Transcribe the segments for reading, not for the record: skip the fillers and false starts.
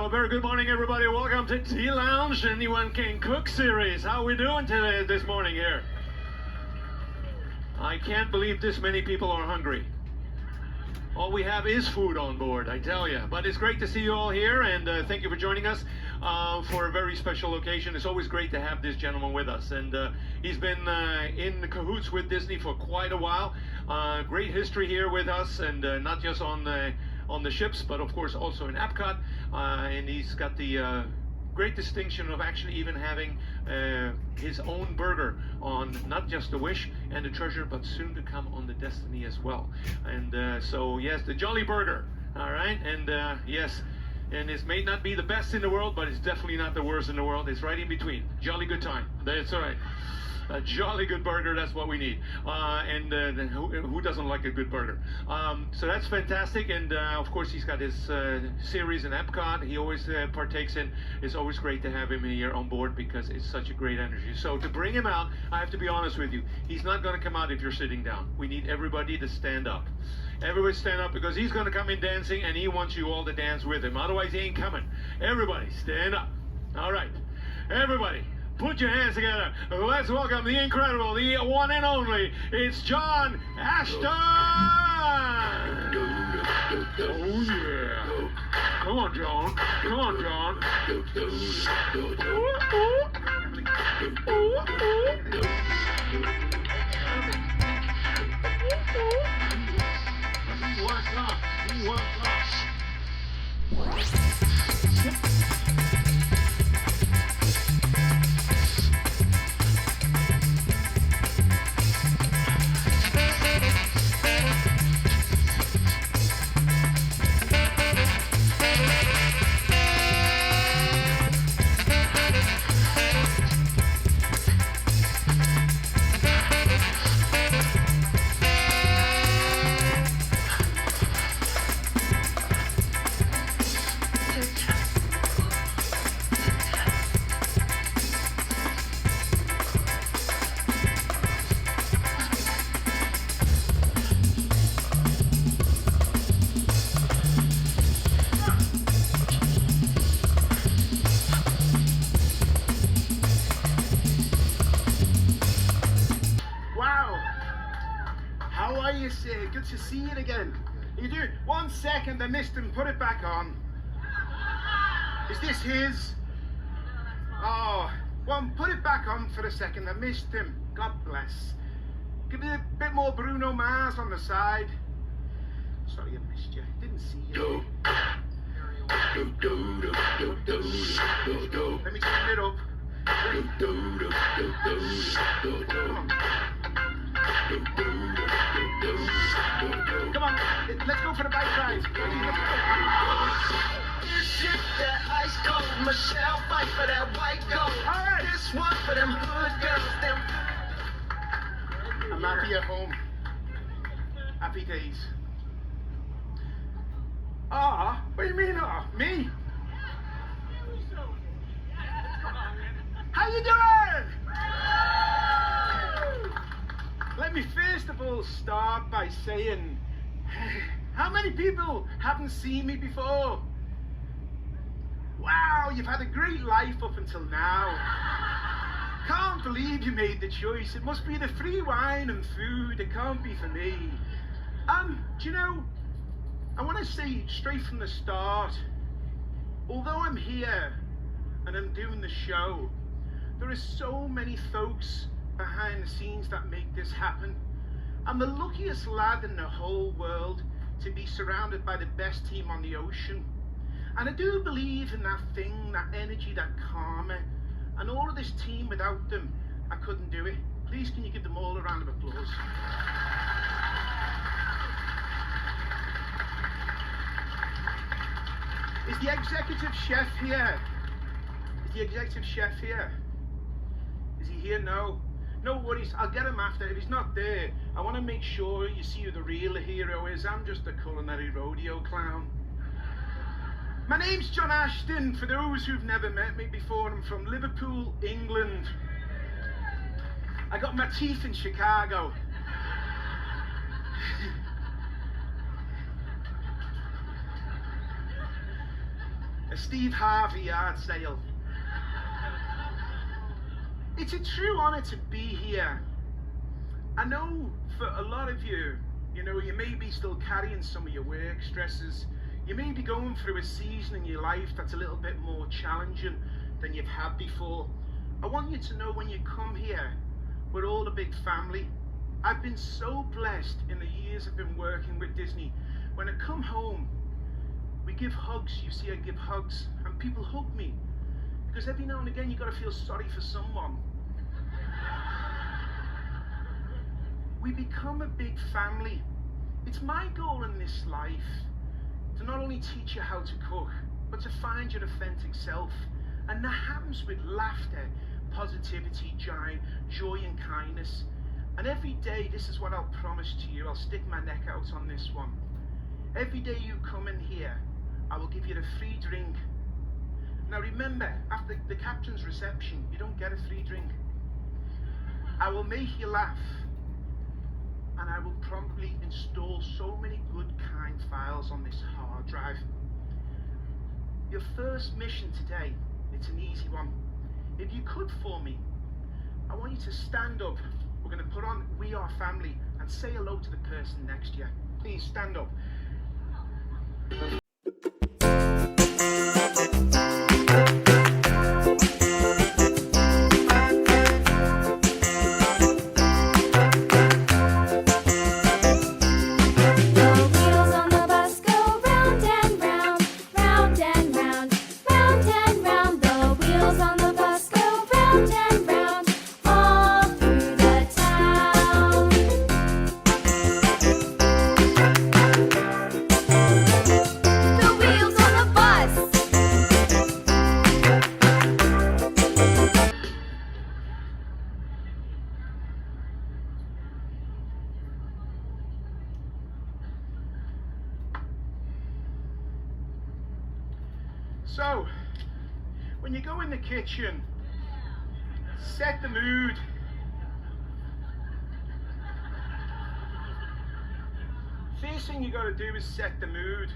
Well, very good morning, everybody. Welcome to Tea Lounge, Anyone Can Cook series. How are we doing today, this morning here? I can't believe this many people are hungry. All we have is food on board, I tell you. But it's great to see you all here, and thank you for joining us for a very special occasion. It's always great to have this gentleman with us, and he's been in cahoots with Disney for quite a while. Great history here with us, and not just on the ships, but of course also in Epcot. And he's got the great distinction of actually even having his own burger on not just the Wish and the Treasure, but soon to come on the Destiny as well. And so yes, the Jolly Burger, all right. And yes, and it may not be the best in the world, but it's definitely not the worst in the world. It's right in between. Jolly good time. That's all right. A jolly good burger, that's what we need. And who doesn't like a good burger? So that's fantastic. And of course, he's got his series in Epcot. He always partakes in. It's always great to have him here on board because it's such a great energy. So to bring him out, I have to be honest with you. He's not going to come out if you're sitting down. We need everybody to stand up. Everybody stand up because he's going to come in dancing and he wants you all to dance with him. Otherwise, he ain't coming. Everybody stand up. All right. Everybody. Put your hands together. Let's welcome the incredible, the one and only. It's Jon Ashton. Oh yeah. Come on, Jon. Come on, Jon. What's up? What's up? Good to see you again. You do 1 second, I missed him. Put it back on. Is this his? Oh, well, put it back on for a second. I missed him. God bless. Give me a bit more Bruno Mars on the side. Sorry, I missed you. Didn't see you. Let me turn it up. Come on. Come on, let's go for the bike ride. Shit that ice cold, Michelle fight for that white gold. All right. This one for them hood girls, them. I'm happy at home. Happy days. Ah, what do you mean? Ah, me? How you doing? Let me first of all start by saying, how many people haven't seen me before? Wow, you've had a great life up until now. Can't believe you made the choice. It must be the free wine and food. It can't be for me. Do you know, I want to say straight from the start, although I'm here and I'm doing the show, there are so many folks behind the scenes that make this happen. I'm the luckiest lad in the whole world to be surrounded by the best team on the ocean. And I do believe in that thing, that energy, that karma. And all of this team, without them, I couldn't do it. Please, can you give them all a round of applause? Is the executive chef here? Is the executive chef here? Is he here? No. No worries, I'll get him after. If he's not there, I want to make sure you see who the real hero is. I'm just a culinary rodeo clown. My name's Jon Ashton. For those who've never met me before, I'm from Liverpool, England. I got my teeth in Chicago. A Steve Harvey yard sale. It's a true honour to be here. I know for a lot of you, you know, you may be still carrying some of your work stresses. You may be going through a season in your life that's a little bit more challenging than you've had before. I want you to know when you come here, we're all a big family. I've been so blessed in the years I've been working with Disney. When I come home, we give hugs. You see, I give hugs, and people hug me. Because every now and again, you've got to feel sorry for someone. We become a big family. It's my goal in this life to not only teach you how to cook, but to find your authentic self. And that happens with laughter, positivity, joy and kindness. And every day, this is what I'll promise to you. I'll stick my neck out on this one. Every day you come in here, I will give you a free drink. Now remember, after the captain's reception, you don't get a free drink. I will make you laugh. And I will promptly install so many good, kind files on this hard drive. Your first mission today, it's an easy one. If you could for me, I want you to stand up. We're going to put on We Are Family and say hello to the person next to you. Please stand up. So, when you go in the kitchen, set the mood. First thing you got to do is set the mood.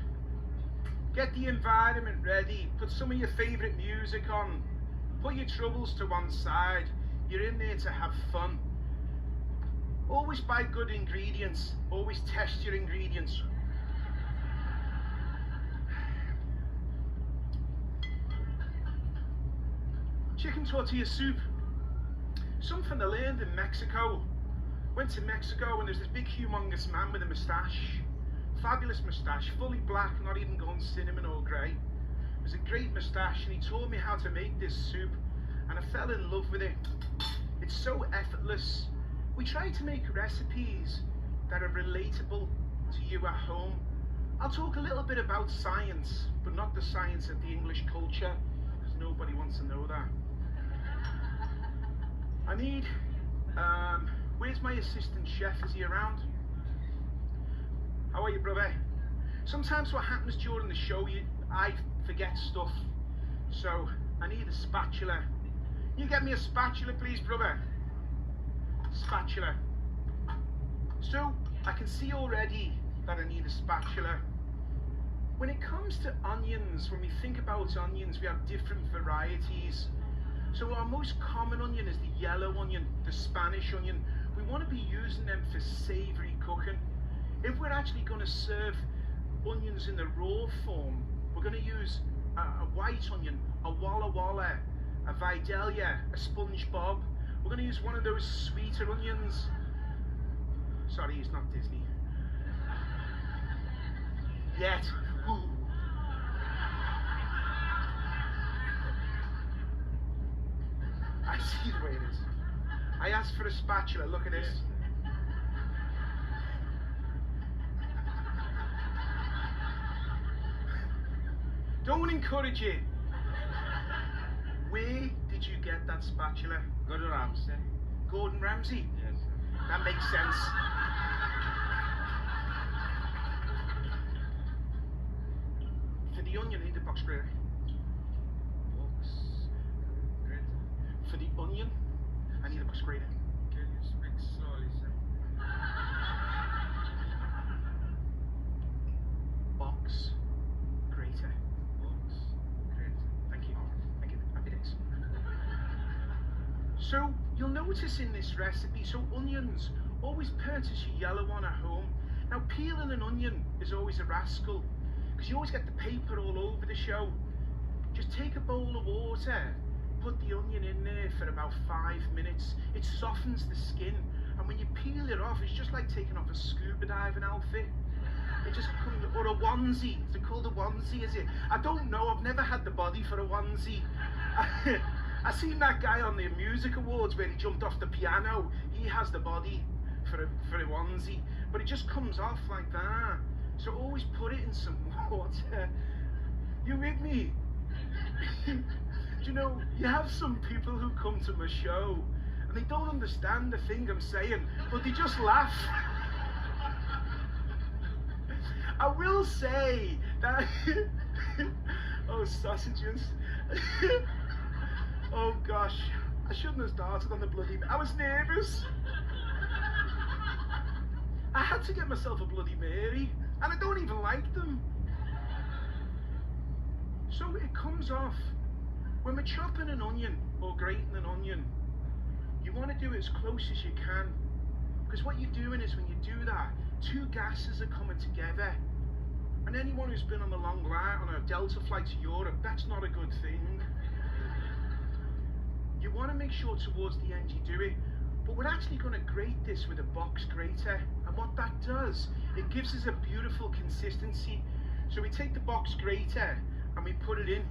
Get the environment ready. Put some of your favourite music on. Put your troubles to one side. You're in there to have fun. Always buy good ingredients. Always test your ingredients. Chicken tortilla soup. Something I learned in Mexico. Went to Mexico and there's this big humongous man with a moustache. Fabulous moustache, fully black, not even gone cinnamon or grey. It was a great moustache and he taught me how to make this soup and I fell in love with it. It's so effortless. We try to make recipes that are relatable to you at home. I'll talk a little bit about science, but not the science of the English culture, because nobody wants to know that. I need, where's my assistant chef? Is he around? How are you, brother? Sometimes what happens during the show, I forget stuff. So, I need a spatula. You get me a spatula, please, brother? Spatula. So, I can see already that I need a spatula. When it comes to onions, when we think about onions, we have different varieties. So our most common onion is the yellow onion, the Spanish onion. We want to be using them for savoury cooking. If we're actually going to serve onions in the raw form, we're going to use a white onion, a Walla Walla, a Vidalia, a SpongeBob. We're going to use one of those sweeter onions. Sorry, it's not Disney. Yet. Ooh. I see the way it is. I asked for a spatula, look at this. Don't encourage it. Where did you get that spatula? Gordon Ramsay. Gordon Ramsay? Yes. That makes sense. For the onion, I need a box grater. Box grater. For the onion, I need a box grater. Can you speak slowly, sir? Box grater. Box So you'll notice in this recipe, so onions, always purchase your yellow one at home. Now peeling an onion is always a rascal, because you always get the paper all over the show. Just take a bowl of water, put the onion in there for about 5 minutes. It softens the skin, and when you peel it off, it's just like taking off a scuba diving outfit. It just comes, or a onesie. Is it called a onesie, is it? I don't know, I've never had the body for a onesie. I seen that guy on the music awards where he jumped off the piano. He has the body for a onesie, but it just comes off like that. So always put it in some water. You with me? Do you know, you have some people who come to my show and they don't understand the thing I'm saying, but they just laugh. I will say that oh, sausages. Oh gosh, I shouldn't have started on the bloody, I was nervous. I had to get myself a Bloody Mary, and I don't even like them. So it comes off. When we're chopping an onion or grating an onion, you want to do it as close as you can. Because what you're doing is when you do that, 2 gases are coming together. And anyone who's been on the long line, on a Delta flight to Europe, that's not a good thing. You want to make sure towards the end you do it. But we're actually going to grate this with a box grater. And what that does, it gives us a beautiful consistency. So we take the box grater and we put it in.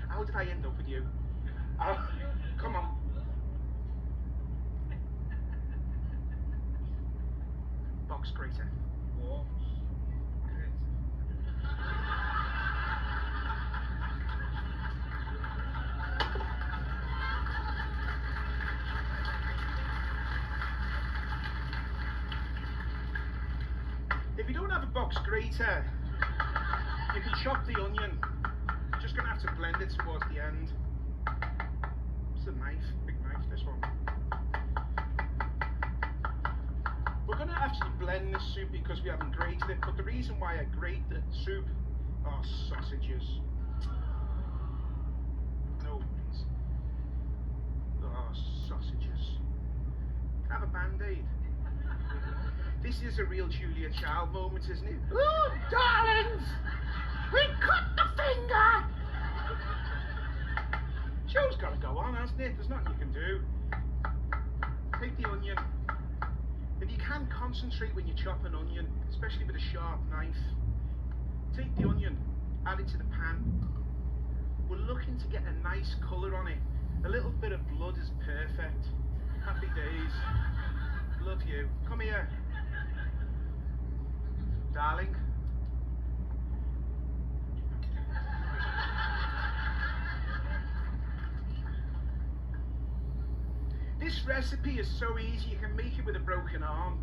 How did I end up with you? Come on. Box grater. Box. Great. If you don't have a box grater, you can chop the onion. You're just going to have to blend it towards the end. It's a knife, big knife, this one. We're going to actually blend this soup because we haven't grated it, but the reason why I grate the soup are sausages. No, please. Oh, sausages. Can I have a Band-Aid? This is a real Julia Child moment, isn't it? Ooh, darlings! We cut the finger! Show's got to go on, hasn't it? There's nothing you can do. Take the onion. If you can, concentrate when you chop an onion, especially with a sharp knife. Take the onion, add it to the pan. We're looking to get a nice colour on it. A little bit of blood is perfect. Happy days. Love you. Come here. Darling. This recipe is so easy, you can make it with a broken arm.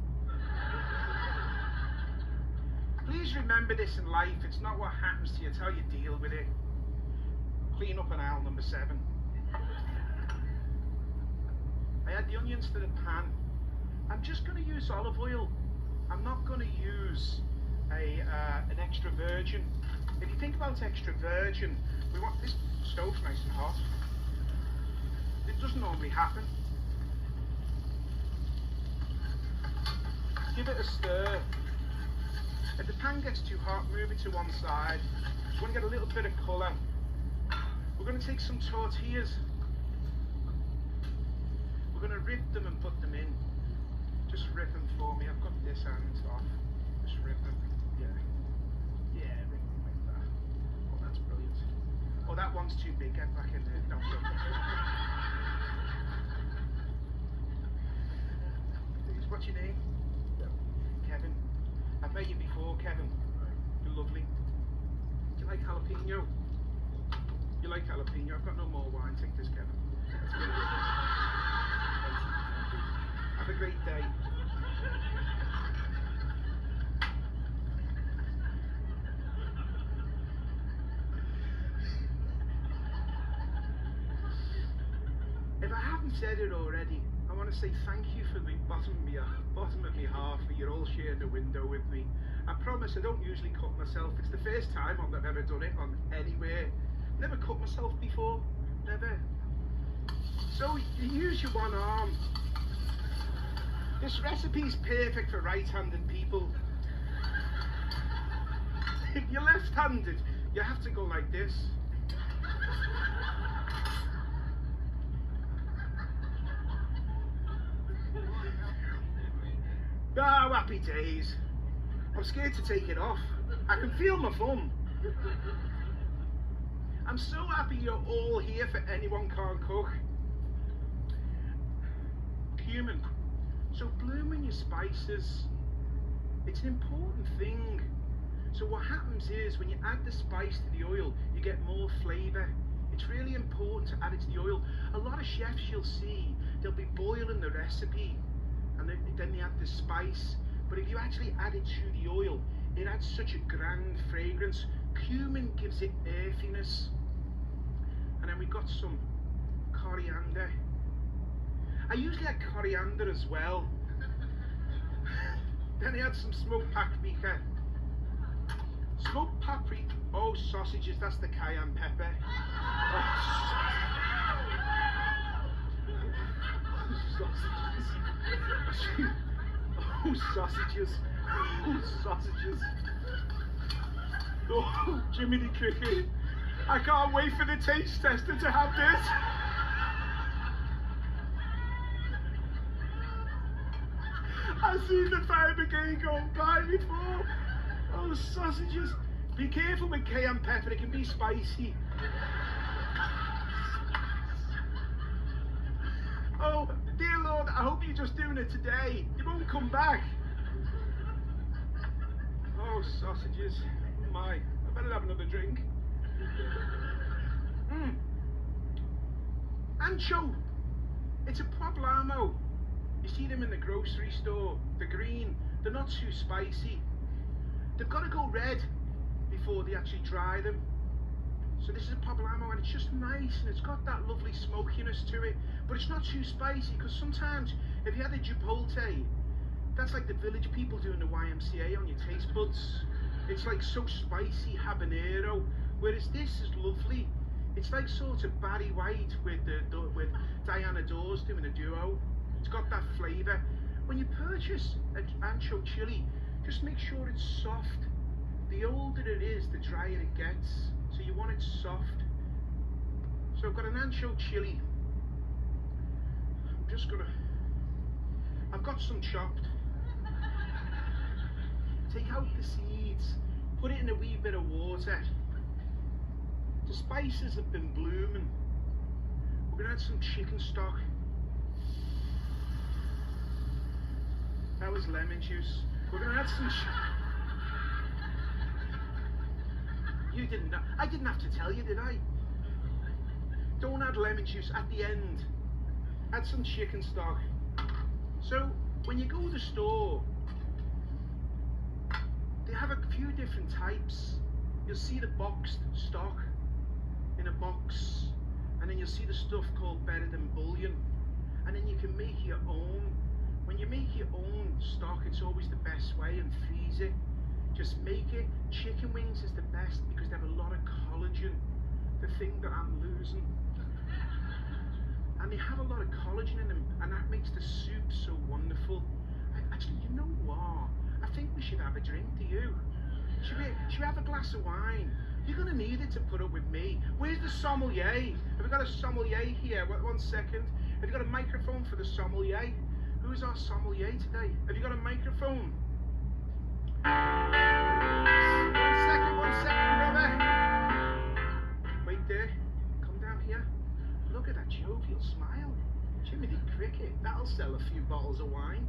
Please remember this in life, it's not what happens to you, it's how you deal with it. Clean up on aisle number 7. I add the onions to the pan. I'm just going to use olive oil. I'm not going to use an extra virgin. If you think about extra virgin, we want this stove's nice and hot. It doesn't normally happen. Give it a stir. If the pan gets too hot, move it to one side. You want to get a little bit of colour. We're going to take some tortillas. We're going to rip them and put them in. Just rip them for me. I've got this hand off. Just rip them. Yeah. Yeah, rip them like that. Oh, that's brilliant. Oh, that one's too big. Get back in there. No, don't. What's your name? Kevin. I've met you before, Kevin. You're lovely. Do you like jalapeno? You like jalapeno? I've got no more wine. Take this, Kevin. That's good. Have a great day. If I haven't said it already, I I want to say thank you for the bottom of my heart for you all sharing the window with me. I promise I don't usually cut myself. It's the first time I've ever done it on anywhere. Never cut myself before. Never. So you use your one arm. This recipe's perfect for right-handed people. If you're left-handed, you have to go like this. Oh, happy days. I'm scared to take it off. I can feel my thumb. I'm so happy you're all here for Anyone Can't Cook. Cumin. So blooming your spices. It's an important thing. So what happens is when you add the spice to the oil, you get more flavour. It's really important to add it to the oil. A lot of chefs you'll see, they'll be boiling the recipe and then they add the spice. But if you actually add it to the oil, it adds such a grand fragrance. Cumin gives it earthiness. And then we've got some coriander. I usually add coriander as well. Then I add some smoked paprika. Smoked paprika. Oh, sausages, that's the cayenne pepper. Oh, sausages. Oh, sausages. Oh, Jiminy Cricket. I can't wait for the taste tester to have this. I've seen the fire brigade going by before. Oh, sausages. Be careful with cayenne pepper, it can be spicy. Oh, dear Lord, I hope you're just doing it today. You won't come back. Oh, sausages. Oh my, I better have another drink. Ancho. It's a problemo. You see them in the grocery store. They're green. They're not too spicy. They've got to go red before they actually dry them. So this is a poblano and it's just nice and it's got that lovely smokiness to it, but it's not too spicy because sometimes if you had a chipotle, that's like the village people doing the YMCA on your taste buds. It's like so spicy habanero, whereas this is lovely. It's like sort of Barry White with Diana Dawes doing a duo. It's got that flavour. When you purchase an ancho chili, just make sure it's soft. The older it is, the drier it gets. So you want it soft. So I've got an ancho chili. I've got some chopped. Take out the seeds, put it in a wee bit of water. The spices have been blooming. We're gonna add some chicken stock. That was lemon juice. We're gonna add some. You didn't know. I didn't have to tell you, did I? Don't add lemon juice at the end. Add some chicken stock. So when you go to the store, they have a few different types. You'll see the boxed stock in a box, and then you'll see the stuff called better than bouillon, and then you can make your own. When you make your own stock, it's always the best way, and freeze it. Just make it. Chicken wings is the best because they have a lot of collagen, the thing that I'm losing. And they have a lot of collagen in them, and that makes the soup so wonderful. Actually, you know what? I think we should have a drink, do you? Should we have a glass of wine? You're going to need it to put up with me. Where's the sommelier? Have we got a sommelier here? One second. Have you got a microphone for the sommelier? Who's our sommelier today? Have you got a microphone? One second, brother. Wait there. Come down here. Look at that jovial smile. Jiminy Cricket. That'll sell a few bottles of wine.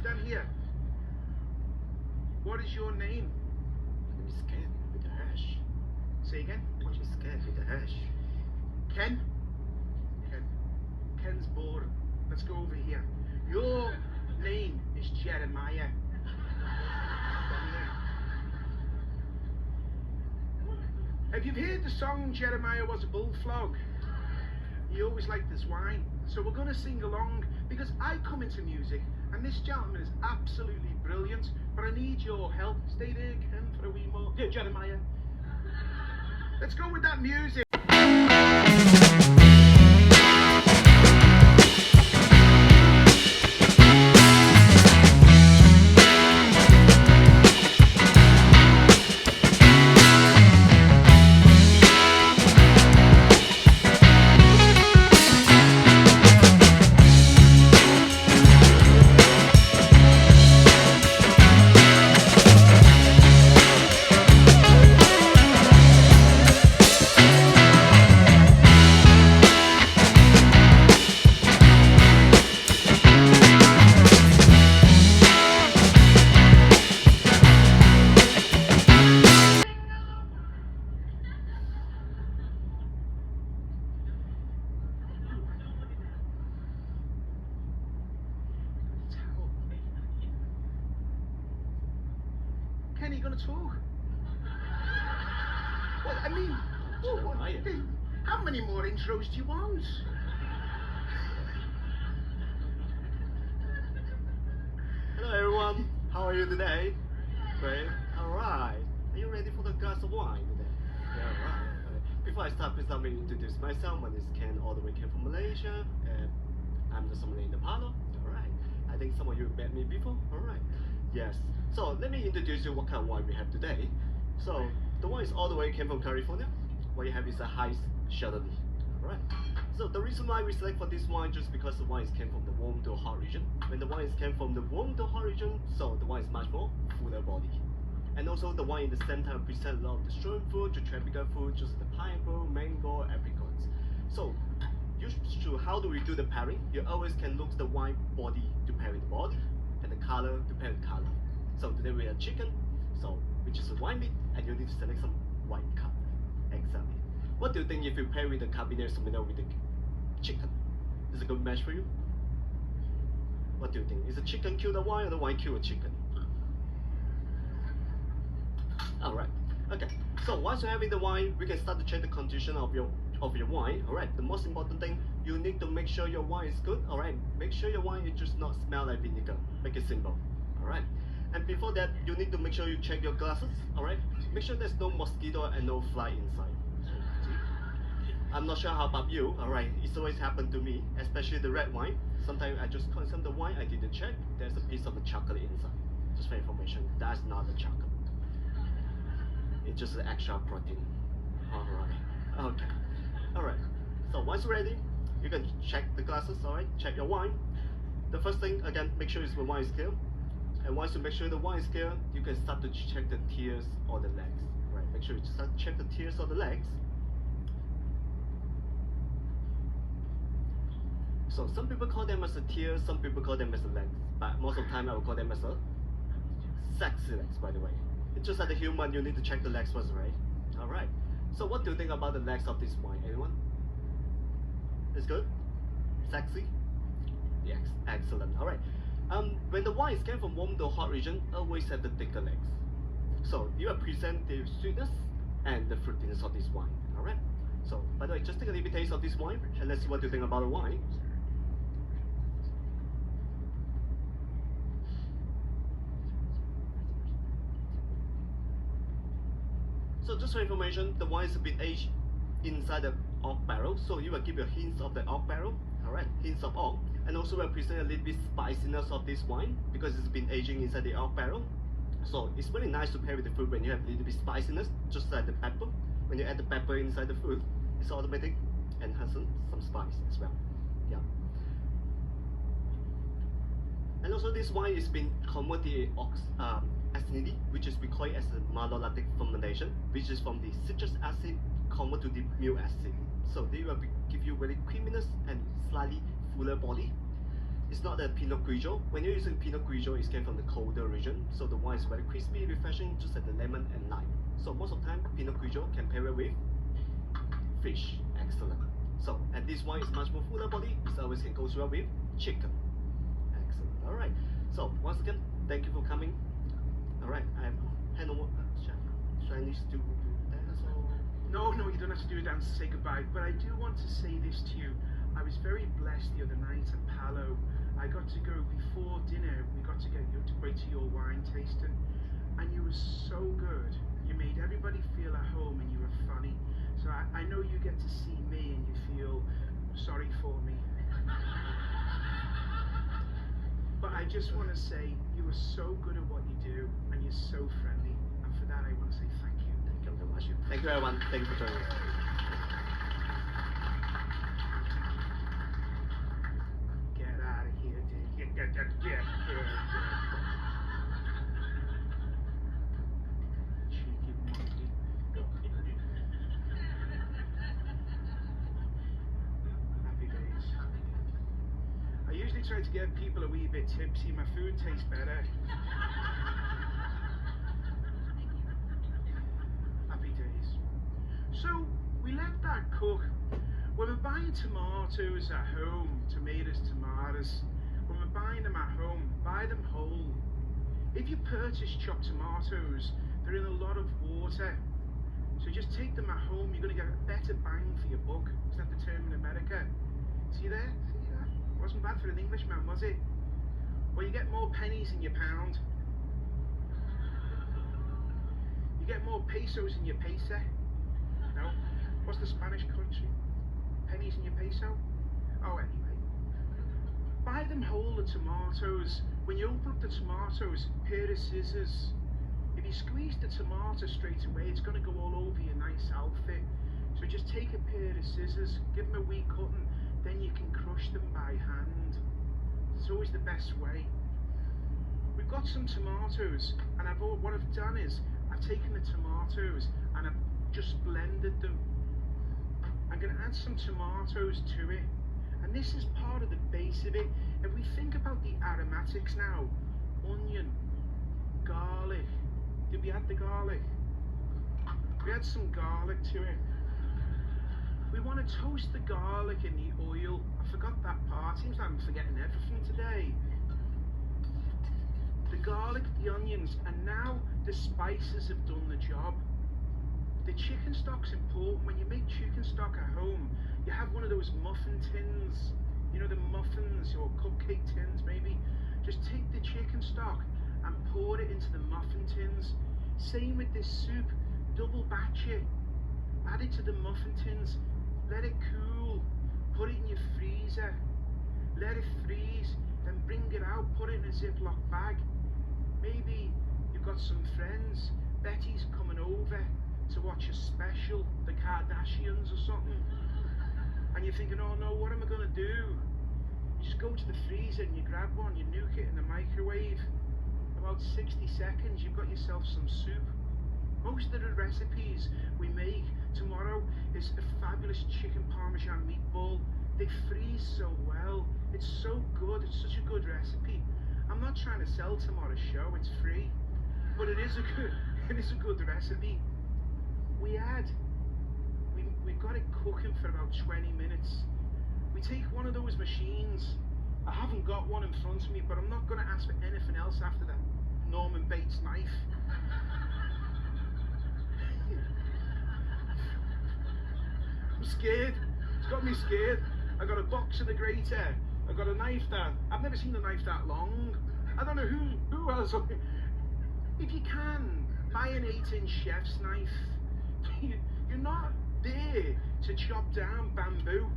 Stand here. What is your name? I'm scared with the hash. Say again. I'm scared with the hash. Ken? Ken's bored. Let's go over here. Your name is Jeremiah. Have you heard the song Jeremiah Was a Bullfrog? he always liked this wine. So we're going to sing along because I come into music and this gentleman is absolutely brilliant, but I need your help. Stay there, Ken, for a wee more. Yeah, Jeremiah. Let's go with that music. Ken, are you going to talk? Well, I mean, how many more intros do you want? Hello everyone, how are you today? Great. Alright. Are you ready for the glass of wine today? Yeah, alright. Before I start, please let me introduce myself. My name is Ken, all the way came from Malaysia, and I'm the sommelier in the parlor. Alright. I think some of you met me before. Alright. Yes. So let me introduce you what kind of wine we have today. So the wine is all the way came from California. What you have is a high Chardonnay. Alright. So the reason why we select for this wine just because the wine came from the warm to hot region. When the wine came from the warm to hot region, so the wine is much more fuller body. And also the wine in the same time present a lot of the strong food, the tropical food, just the pineapple, mango, apricots. So how do we do the pairing? You always can look the wine body to pair with the body, and the color to pair with the color. So today we have chicken, so which is a wine meat, and you need to select some white cup. Exactly. What do you think if you pair with the Cabernet Sauvignon with the chicken? Is it a good match for you? What do you think? Is the chicken kill the wine or the wine kill the chicken? Alright. Okay. So once you have in the wine, we can start to check the condition of your wine. Alright. The most important thing, you need to make sure your wine is good. Alright. Make sure your wine is just not smell like vinegar. Make it simple. Alright. And before that, you need to make sure you check your glasses. Alright. Make sure there's no mosquito and no fly inside. I'm not sure how about you, alright, it's always happened to me, especially the red wine. Sometimes I just consume the wine, I didn't check, there's a piece of the chocolate inside. Just for information, that's not the chocolate. It's just the extra protein. Alright, okay. Alright, so once you're ready, you can check the glasses, alright, check your wine. The first thing, again, make sure the wine is clear. And once you make sure the wine is clear, you can start to check the tears or the legs. Right, make sure you start to check the tears or the legs. So some people call them as a tear, some people call them as a legs, but most of the time I will call them as a sexy legs, by the way. It's just like a human, you need to check the legs first, right? Alright. So what do you think about the legs of this wine? Anyone? It's good? Sexy? Yes, excellent. Alright. When the wine came from warm to hot region, always have the thicker legs. So you represent the sweetness and the fruitiness of this wine. Alright. So by the way, just take a little bit taste of this wine and let's see what you think about the wine. So just for information, the wine is a bit aged inside the oak barrel, so you will give you hints of the oak barrel, alright, hints of oak, and also will present a little bit spiciness of this wine because it's been aging inside the oak barrel. So it's really nice to pair with the food when you have a little bit spiciness, just like the pepper. When you add the pepper inside the food, it's automatic enhancing some spice as well. Yeah. And also this wine is being converted acidity, which is we call it as a malolactic fermentation, which is from the citrus acid convert to the milk acid. So they will give you very creaminess and slightly fuller body. It's not a Pinot Grigio. When you're using Pinot Grigio, it came from the colder region, so the wine is very crispy, refreshing, just like the lemon and lime. So most of the time, Pinot Grigio can pair it with fish. Excellent. So, and this wine is much more fuller body. It always can go well with chicken. Excellent. All right. So once again, thank you for coming. All right. I'm hand over Chef Chinese to that. So No, you don't have to do a dance to say goodbye, but I do want to say this to you. I was very blessed the other night at Palo. I got to go before dinner, we got to get you to wait to your wine tasting, and you were so good. You made everybody feel at home and you were funny. So I know you get to see me and you feel sorry for me. But I just want to say you are so good at what you do and you're so friendly, and for that I want to say thank you. Thank you very much. Thank you everyone. Thank you for joining us. Get out of here, dude. Get. Cheeky monkey. Happy days. I usually try to get people a wee bit tipsy. My food tastes better. Happy days. So, we let that cook. When we're buying tomatoes at home, tomatoes, when we're buying them at home, buy them whole. If you purchase chopped tomatoes, they're in a lot of water. So just take them at home, you're going to get a better bang for your buck. Isn't that the term in America? See there? See that? Wasn't bad for an Englishman, was it? Well, you get more pennies in your pound. You get more pesos in your peso. No? What's the Spanish country? Pennies in your peso? Oh, anyway. Buy them whole, the tomatoes. When you open up the tomatoes, pair of scissors. If you squeeze the tomato straight away, it's going to go all over your nice outfit. So just take a pair of scissors, give them a wee cutting, then you can crush them by hand. It's always the best way. We've got some tomatoes, and what I've done is, I've taken the tomatoes and I've just blended them. I'm going to add some tomatoes to it, and this is part of the base of it. If we think about the aromatics now, onion, garlic. Did we add the garlic? We add some garlic to it. We want to toast the garlic in the oil. I forgot that part. Seems like I'm forgetting everything today. The garlic, the onions, and now the spices have done the job. The chicken stock's important. When you make chicken stock at home, you have one of those muffin tins, you know, the muffins or cupcake tins maybe. Just take the chicken stock and pour it into the muffin tins. Same with this soup, double batch it, add it to the muffin tins, let it cool, put it in your freezer, let it freeze, then bring it out, put it in a Ziploc bag. Maybe you've got some friends, Betty's coming over to watch a special, the Kardashians or something, and you're thinking, oh no, what am I going to do? You just go to the freezer and you grab one, you nuke it in the microwave. About 60 seconds, you've got yourself some soup. Most of the recipes we make tomorrow is a fabulous chicken parmesan meatball. They freeze so well. It's so good. It's such a good recipe. I'm not trying to sell tomorrow's show. It's free, but it is a good recipe. We've got it cooking for about 20 minutes. We take one of those machines. I haven't got one in front of me, but I'm not going to ask for anything else after that Norman Bates knife. I'm scared. It's got me scared. I got a box and a grater. I got a knife that I've never seen a knife that long. I don't know who else. If you can, buy an 8-inch chef's knife. You're not there to chop down bamboo.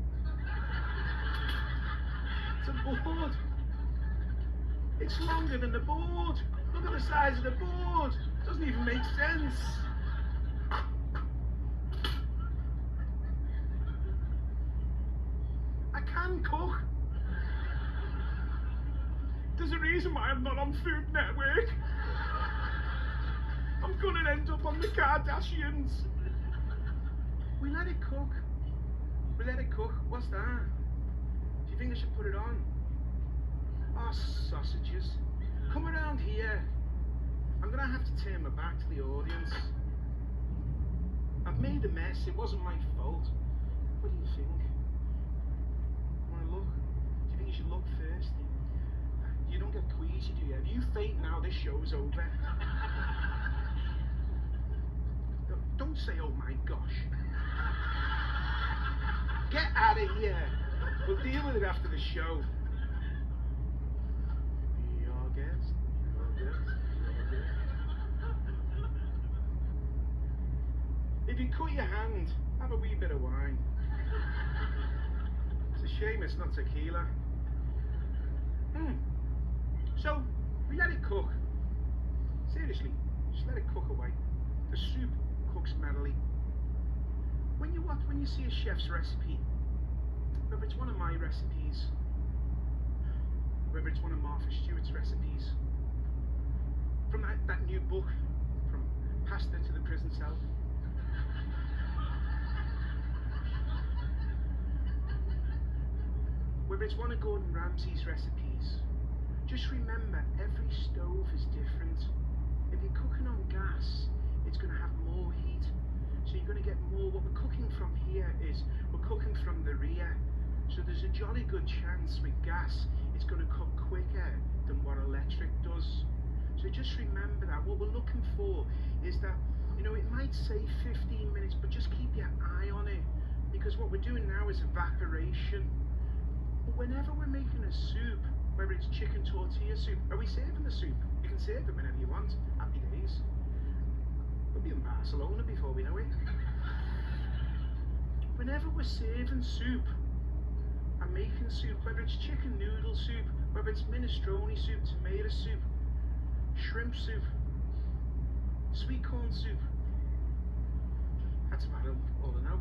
It's a board. It's longer than the board. Look at the size of the board. It doesn't even make sense. I can cook. There's a reason why I'm not on Food Network. I'm gonna end up on the Kardashians. We let it cook. We let it cook. What's that? Do you think I should put it on? Oh, sausages. Come around here. I'm gonna have to turn my back to the audience. I've made a mess. It wasn't my fault. What do you think? Wanna look? Do you think you should look first? You don't get queasy, do you? If you faint now, this show's over. Don't Don't say, oh my gosh. Get out of here. We'll deal with it after the show. Be our guest. If you cut your hand, have a wee bit of wine. It's a shame it's not tequila. So, we let it cook. Seriously, just let it cook away. The soup cooks merrily. When you see a chef's recipe, whether it's one of my recipes, whether it's one of Martha Stewart's recipes, from that new book, From Pasta to the Prison Cell, whether it's one of Gordon Ramsay's recipes, just remember every stove is different. If you're cooking on gas, it's going to have more heat. So you're going to get more. What we're cooking from here is we're cooking from the rear. So there's a jolly good chance with gas it's going to cook quicker than what electric does. So just remember that. What we're looking for is that, you know, it might say 15 minutes, but just keep your eye on it. Because what we're doing now is evaporation. But whenever we're making a soup, whether it's chicken tortilla soup, are we serving the soup? You can serve it whenever you want. Happy days. We'll be in Barcelona before we know it. Whenever we're serving soup and making soup, whether it's chicken noodle soup, whether it's minestrone soup, tomato soup, shrimp soup, sweet corn soup, that's about all I know.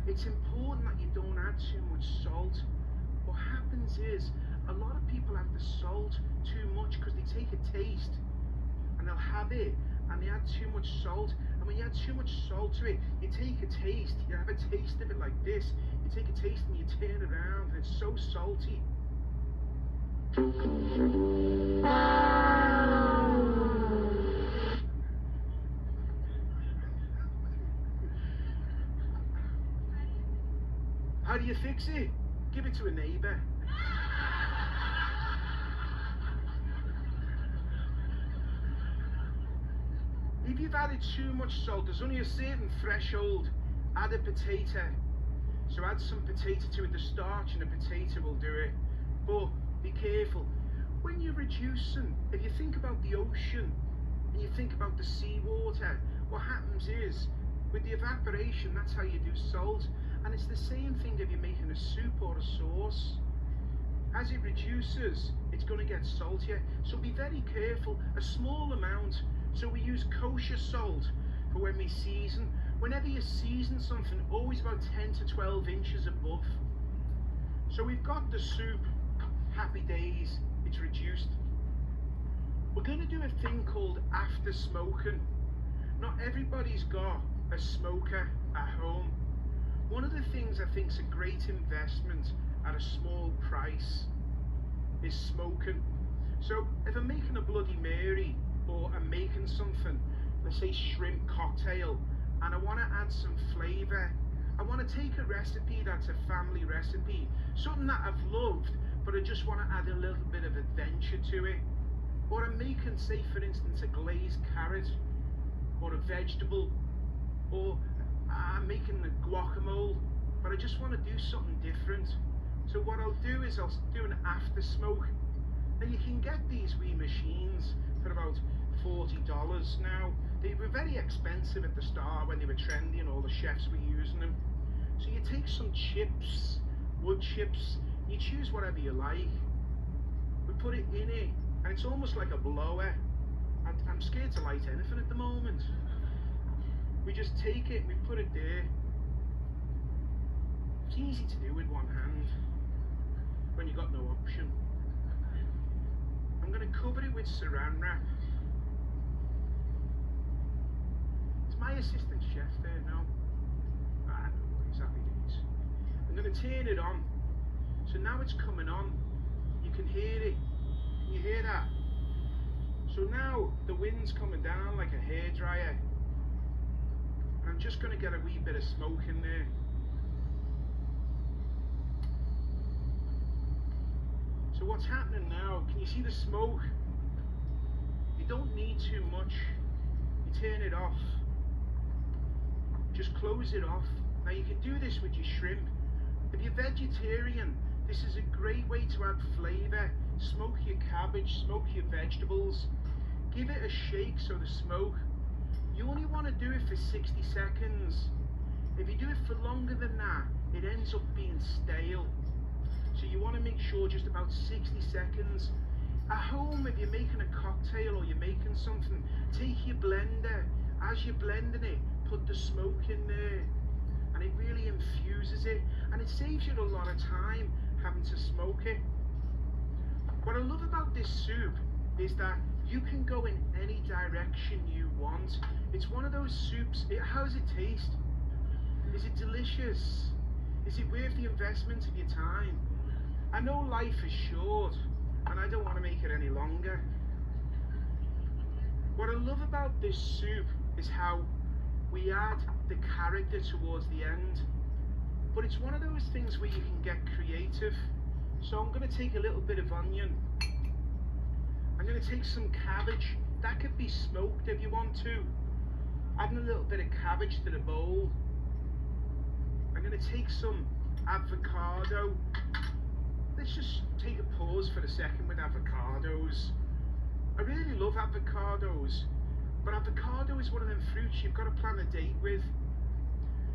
It's important that you don't add too much salt. What happens is a lot of people have the salt too much because they take a taste and they'll have it and they add too much salt, and when you add too much salt to it, you take a taste, you have a taste of it like this, you take a taste and you turn it around and it's so salty. How do you fix it? Give it to a neighbour. If you've added too much salt, there's only a certain threshold. Add a potato. So add some potato to it. The starch in a potato will do it. But be careful. When you're reducing, if you think about the ocean and you think about the seawater, what happens is, with the evaporation, that's how you do salt. And it's the same thing if you're making a soup or a sauce. As it reduces, it's going to get saltier. So be very careful. A small amount. So we use kosher salt for when we season. Whenever you season something, always about 10 to 12 inches above. So we've got the soup, happy days, it's reduced. We're going to do a thing called after smoking. Not everybody's got a smoker at home. One of the things I think is a great investment at a small price is smoking. So if I'm making a Bloody Mary, or I'm making something, let's say shrimp cocktail, and I want to add some flavour, I want to take a recipe that's a family recipe, something that I've loved, but I just want to add a little bit of adventure to it. Or I'm making, say for instance, a glazed carrot, or a vegetable, or I'm making a guacamole, but I just want to do something different. So what I'll do is I'll do an after smoke. Now you can get these wee machines for about $40 now. They were very expensive at the start when they were trendy and all the chefs were using them. So you take some chips, wood chips, you choose whatever you like. We put it in it, and it's almost like a blower. I'm scared to light anything at the moment. We just take it, we put it there. It's easy to do with one hand when you've got no option. I'm going to cover it with saran wrap. It's my assistant chef there now. No worries, happy days. I'm going to turn it on. So now it's coming on. You can hear it. Can you hear that? So now the wind's coming down like a hairdryer. And I'm just going to get a wee bit of smoke in there. So what's happening now, can you see the smoke? You don't need too much. You turn it off. just close it off. Now you can do this with your shrimp. If you're vegetarian, this is a great way to add flavour. Smoke your cabbage, smoke your vegetables. Give it a shake so the smoke. You only want to do it for 60 seconds. If you do it for longer than that, it ends up being stale. So you want to make sure just about 60 seconds. At home, if you're making a cocktail or you're making something, take your blender. As you're blending it, put the smoke in there. And it really infuses it. And it saves you a lot of time having to smoke it. What I love about this soup is that you can go in any direction you want. It's one of those soups. How does it taste? Is it delicious? Is it worth the investment of your time? I know life is short, and I don't want to make it any longer. What I love about this soup is how we add the character towards the end. But it's one of those things where you can get creative. So I'm going to take a little bit of onion. I'm going to take some cabbage. That could be smoked if you want to. Adding a little bit of cabbage to the bowl. I'm going to take some avocado. Let's just take a pause for a second with avocados. I really love avocados, but avocado is one of them fruits you've got to plan a date with.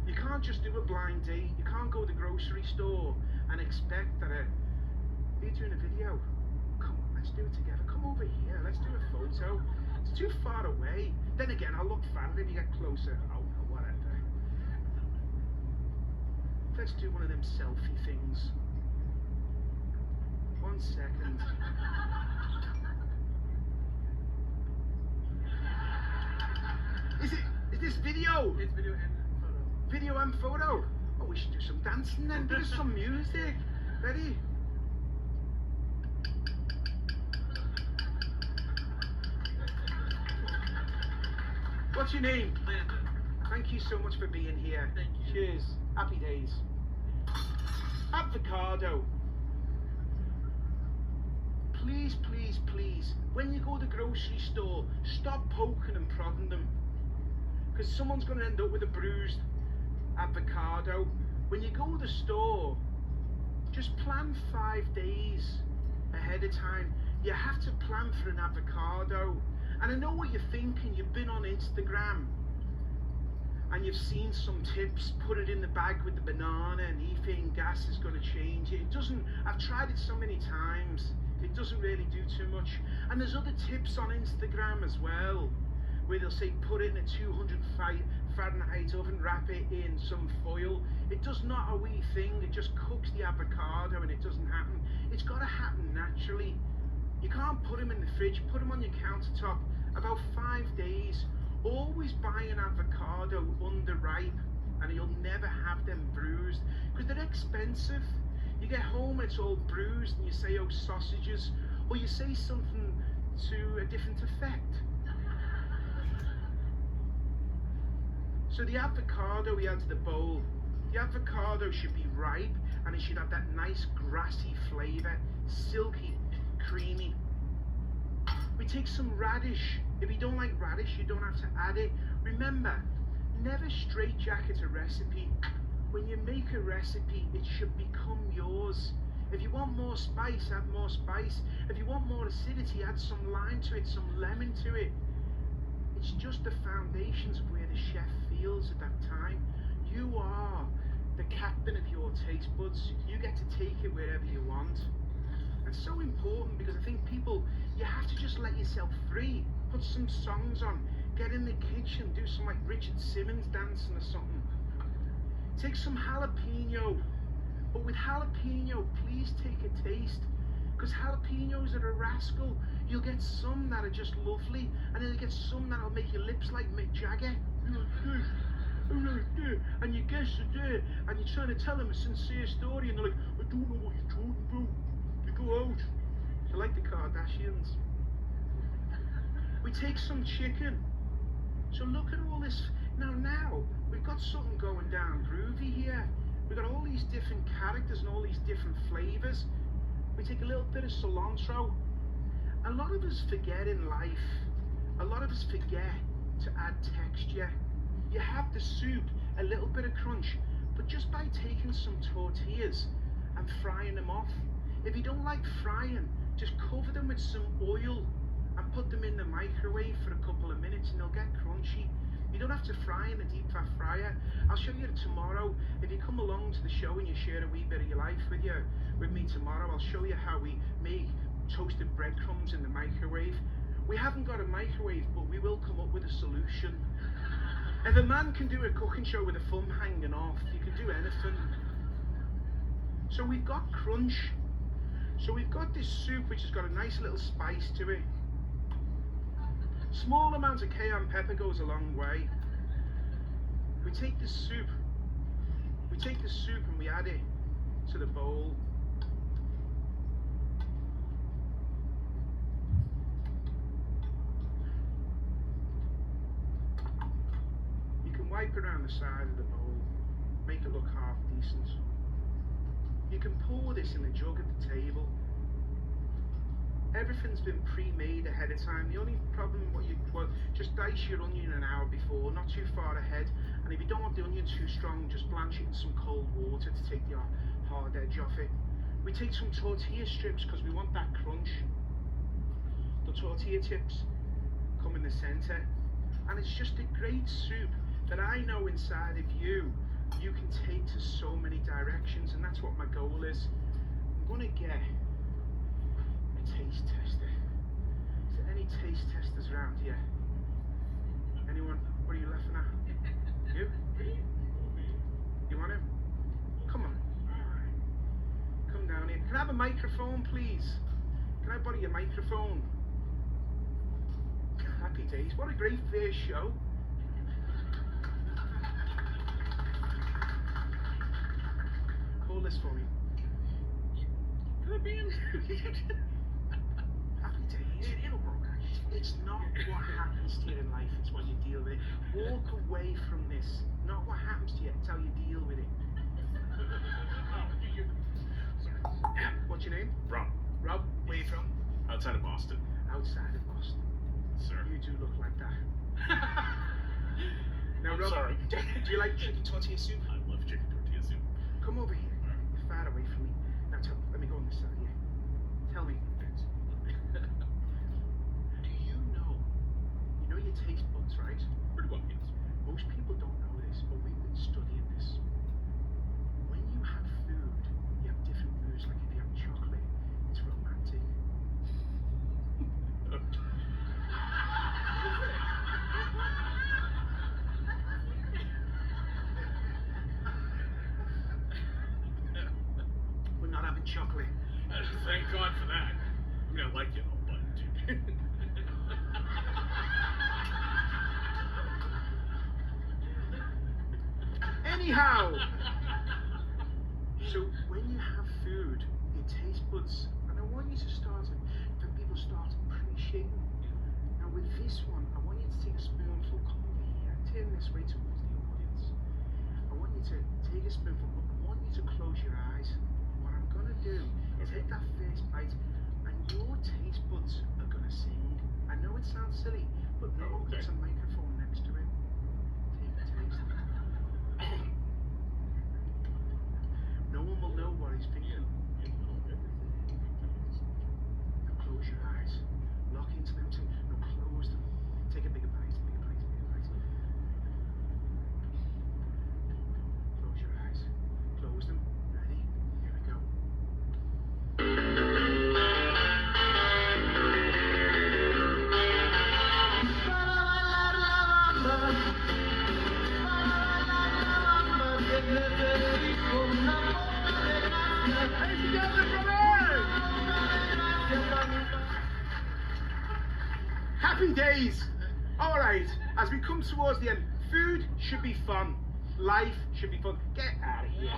You can't just do a blind date. You can't go to the grocery store and expect that you're doing a video. Come on, let's do it together. Come over here, let's do a photo. It's too far away. Then again, I'll look fat if you get closer. Oh, whatever. Let's do one of them selfie things. 1 second. Is this video? It's video and photo. Video and photo? Oh, we should do some dancing then. Do some music. Ready? What's your name? Landon. Thank you so much for being here. Thank you. Cheers. Happy days. Avocado. Please, please, please, when you go to the grocery store, stop poking and prodding them. Because someone's going to end up with a bruised avocado. When you go to the store, just plan 5 days ahead of time. You have to plan for an avocado. And I know what you're thinking. You've been on Instagram and you've seen some tips. Put it in the bag with the banana and ethane gas is going to change it. It doesn't. I've tried it so many times. It doesn't really do too much. And there's other tips on Instagram as well, where they'll say put it in a 200 Fahrenheit oven, wrap it in some foil. It does not a wee thing. It just cooks the avocado and it doesn't happen. It's got to happen naturally. You can't put them in the fridge. Put them on your countertop. About 5 days. Always buy an avocado underripe, and you'll never have them bruised because they're expensive. You get home and it's all bruised and you say, oh, sausages, or you say something to a different effect. So the avocado we add to the bowl, the avocado should be ripe and it should have that nice grassy flavour, silky, creamy. We take some radish. If you don't like radish, you don't have to add it. Remember, never straitjacket a recipe. When you make a recipe, it should become yours. If you want more spice, add more spice. If you want more acidity, add some lime to it, some lemon to it. It's just the foundations of where the chef feels at that time. You are the captain of your taste buds. You get to take it wherever you want. It's so important because I think people, you have to just let yourself free. Put some songs on. Get in the kitchen. Do some like Richard Simmons dancing or something. Take some jalapeno, but with jalapeno, please take a taste, because jalapenos are a rascal. You'll get some that are just lovely, and then you get some that'll make your lips like Mick Jagger. And your guests are there, and you're trying to tell them a sincere story, and they're like, I don't know what you're talking about. You go out. You're like the Kardashians. We take some chicken. So look at all this. Now, we've got something going down groovy here. We've got all these different characters and all these different flavours. We take a little bit of cilantro. A lot of us forget in life. A lot of us forget to add texture. You have the soup a little bit of crunch, but just by taking some tortillas and frying them off. If you don't like frying, just cover them with some oil and put them in the microwave for a couple of minutes and they'll get crunchy. You don't have to fry in a deep fat fryer. I'll show you tomorrow. If you come along to the show and you share a wee bit of your life with me tomorrow, I'll show you how we make toasted breadcrumbs in the microwave. We haven't got a microwave, but we will come up with a solution. If a man can do a cooking show with a thumb hanging off, you can do anything. So we've got crunch. So we've got this soup which has got a nice little spice to it. Small amounts of cayenne pepper goes a long way. We take the soup and we add it to the bowl. You can wipe around the side of the bowl, make it look half decent. You can pour this in a jug at the table. Everything's been pre-made ahead of time. The only problem, just dice your onion an hour before, not too far ahead. And if you don't want the onion too strong, just blanch it in some cold water to take the hard edge off it. We take some tortilla strips because we want that crunch. The tortilla tips come in the center. And it's just a great soup that I know inside of you can take to so many directions, and that's what my goal is. I'm gonna get a taste tester. Is there any taste testers around here? Anyone? What are you laughing at? You? You want him? Come on. Come down here. Can I have a microphone, please? Can I borrow your microphone? Happy days. What a great first show. Hold this for me. Could it be in? Happy days. It'll work. It's not what happens to you in life, it's what you deal with it. Walk away from this. Not what happens to you, it's how you deal with it. What's your name? Rob. Rob, where you from? Outside of Boston. Outside of Boston. Sir. You do look like that. Now, I'm Rob, sorry. do you like chicken tortilla soup? I love chicken tortilla soup. Come over here. You're far away from me. Now, let me go on this side here. Tell me. Do you know your taste buds, right? Pretty well, yes. Most people don't know this, but we've been studying this. When you have food, you have different moods. Like if you have chocolate, it's romantic. We're not having chocolate. Thank God for that. I mean, I like you, but... Anyhow, so when you have food, your taste buds, and I want you to when people start appreciating. Now with this one, I want you to take a spoonful, come over here, turn this way towards the audience. I want you to take a spoonful, but I want you to close your eyes. What I'm gonna do, take that first bite, and your taste buds are gonna sing. I know it sounds silly, but no one puts a microphone next to it. Take a taste. No one will know what he's thinking. Now close your eyes. Lock into them too. No, close them. Take a bigger bite, bigger bite, bigger bite. Close your eyes. Close them. Ready? Here we go. Happy days! Alright, as we come towards the end, food should be fun. Life should be fun. Get out of here.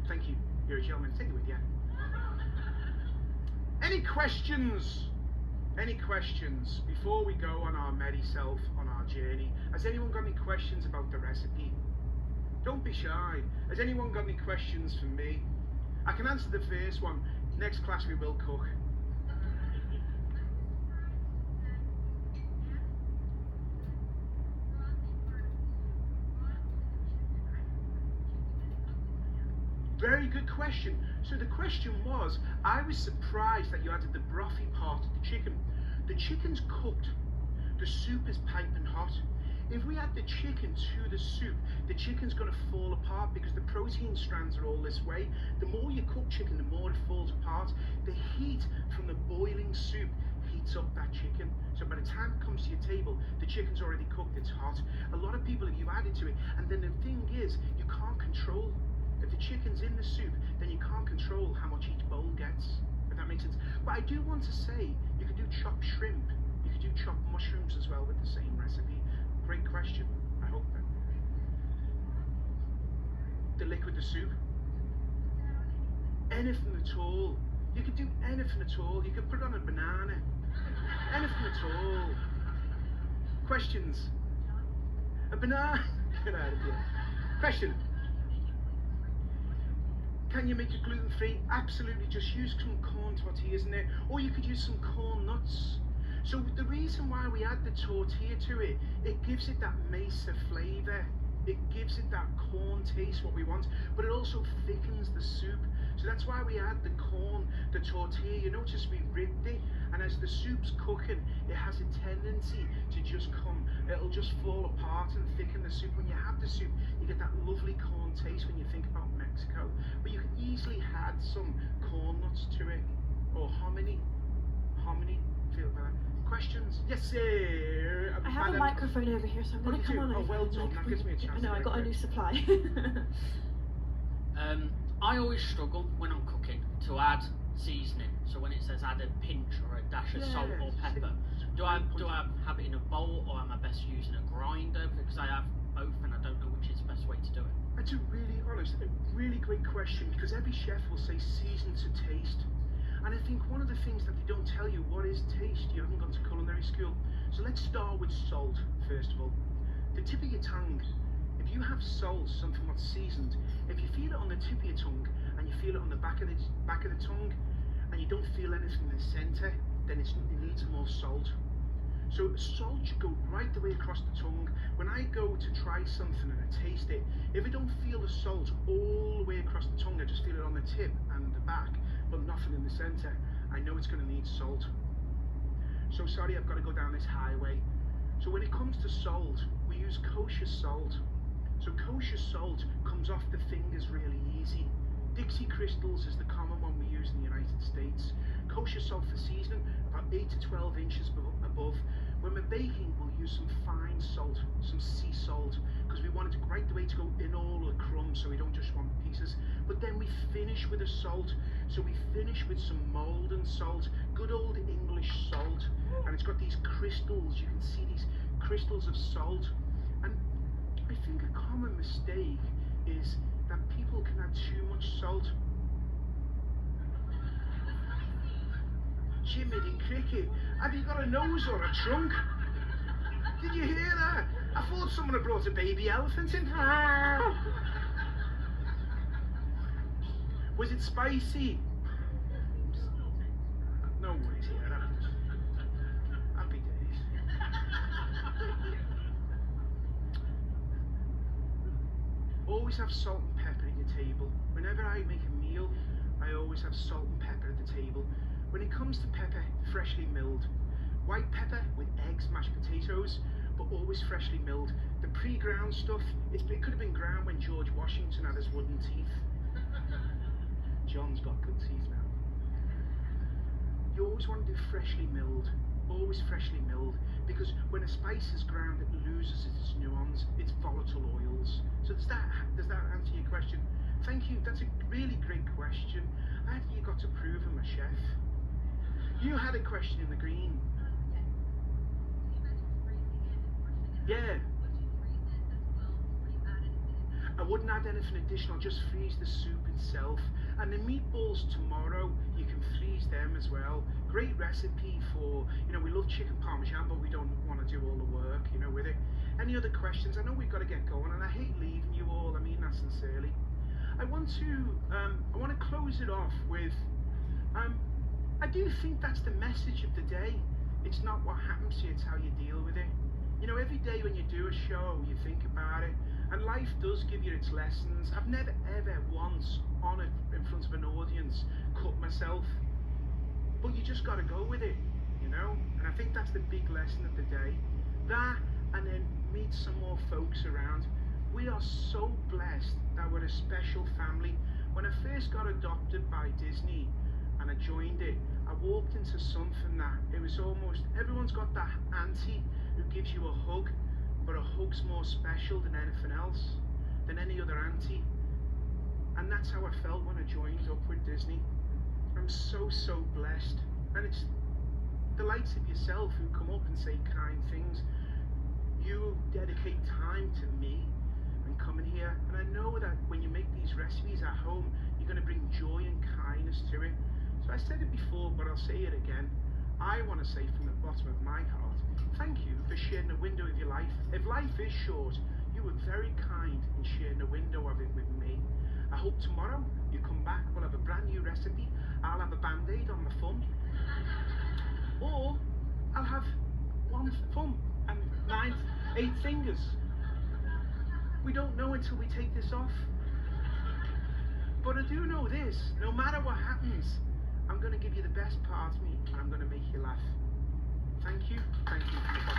Thank you. You're a gentleman. Take it with you. Any questions? Any questions before we go on our merry self on our journey? Has anyone got any questions about the recipe? Don't be shy. Has anyone got any questions for me? I can answer the first one. Next class we will cook. question. So the question was, I was surprised that you added the brothy part of the chicken. The chicken's cooked. The soup is piping hot. If we add the chicken to the soup, the chicken's going to fall apart because the protein strands are all this way. The more you cook chicken, the more it falls apart. The heat from the boiling soup heats up that chicken. So by the time it comes to your table, the chicken's already cooked, it's hot. A lot of people, if you add it to it, and then the thing is, you can't control. If the chicken's in the soup, then you can't control how much each bowl gets, if that makes sense. But I do want to say, you could do chopped shrimp, you could do chopped mushrooms as well with the same recipe. Great question, I hope that. The liquid, the soup. Anything at all. You could do anything at all. You could put it on a banana. Anything at all. Questions? A banana? Get out of here. Question. Can you make it gluten-free? Absolutely, just use some corn tortillas in there. Or you could use some corn nuts. So the reason why we add the tortilla to it, it gives it that mesa flavour. It gives it that corn taste, what we want, but it also thickens the soup. So that's why we add the corn, the tortilla. You notice we ribbed it, and as the soup's cooking, it has a tendency to just come, it'll just fall apart and thicken the soup. When you have the soup, you get that lovely corn taste when you think about Mexico. But you can easily add some corn nuts to it, or hominy. Feel better. Questions? Yes, sir. I have a microphone over here, so I'm going to come on Oh, over. well and, done. That gives me a chance. No, I got a new supply. I always struggle when I'm cooking to add seasoning. So when it says add a pinch or a dash of salt or pepper, do I have it in a bowl, or am I best using a grinder? Because I have both and I don't know which is the best way to do it. That's a really great question, because every chef will say season to taste. And I think one of the things that they don't tell you, what is taste? You haven't gone to culinary school. So let's start with salt, first of all. The tip of your tongue. If you have salt, something that's seasoned, if you feel it on the tip of your tongue, and you feel it on the back of the tongue, and you don't feel anything in the centre, then it needs more salt. So salt should go right the way across the tongue. When I go to try something and I taste it, if I don't feel the salt all the way across the tongue, I just feel it on the tip and the back, but nothing in the centre, I know it's going to need salt. So sorry, I've got to go down this highway. So when it comes to salt, we use kosher salt. So kosher salt comes off the fingers really easy. Dixie crystals is the common one we use in the United States. Kosher salt for seasoning, about 8 to 12 inches above. When we're baking, we'll use some fine salt, some sea salt, because we want it to right the way to go in all the crumbs, so we don't just want pieces. But then we finish with a salt. So we finish with some Maldon salt, good old English salt, and it's got these crystals. You can see these crystals of salt. And I think a common mistake is that people can add too much salt. Jimmy the Cricket, have you got a nose or a trunk? Did you hear that? I thought someone had brought a baby elephant in. Was it spicy? No worries here. Happy days. Always have salt and pepper at your table. Whenever I make a meal, I always have salt and pepper at the table. When it comes to pepper, freshly milled. White pepper with eggs, mashed potatoes, but always freshly milled. The pre-ground stuff, it could have been ground when George Washington had his wooden teeth. John's got good teeth now. You always want to do freshly milled, always freshly milled, because when a spice is ground, it loses its nuance, its volatile oils. So does that answer your question? Thank you, that's a really great question. I think you got to prove I'm a chef. You had a question in the green. Yeah. I wouldn't add anything additional, just freeze the soup itself. And the meatballs tomorrow, you can freeze them as well. Great recipe for, we love chicken parmesan, but we don't want to do all the work, with it. Any other questions? I know we've got to get going, and I hate leaving you all, I mean that sincerely. I want to close it off with, I do think that's the message of the day. It's not what happens to you, it's how you deal with it. Every day when you do a show, you think about it, and life does give you its lessons. I've never ever once on it in front of an audience, cut myself. But you just got to go with it, you know? And I think that's the big lesson of the day. That, and then meet some more folks around. We are so blessed that we're a special family. When I first got adopted by Disney and I joined it, I walked into something that it was almost, everyone's got that auntie who gives you a hug, but a hug's more special than anything else, than any other auntie. And that's how I felt when I joined up with Disney. I'm so blessed. And it's the likes of yourself who come up and say kind things. You dedicate time to me and coming here. And I know that when you make these recipes at home, you're going to bring joy and kindness to it. So I said it before, but I'll say it again. I want to say from the bottom of my heart, thank you for sharing a window of your life. If life is short, you were very kind in sharing a window of it with me. I hope tomorrow you come back, we'll have a brand new recipe. I'll have a band-aid on my thumb. Or I'll have one thumb and 8 fingers. We don't know until we take this off. But I do know this, no matter what happens, I'm going to give you the best part of me and I'm going to make you laugh. Thank you from the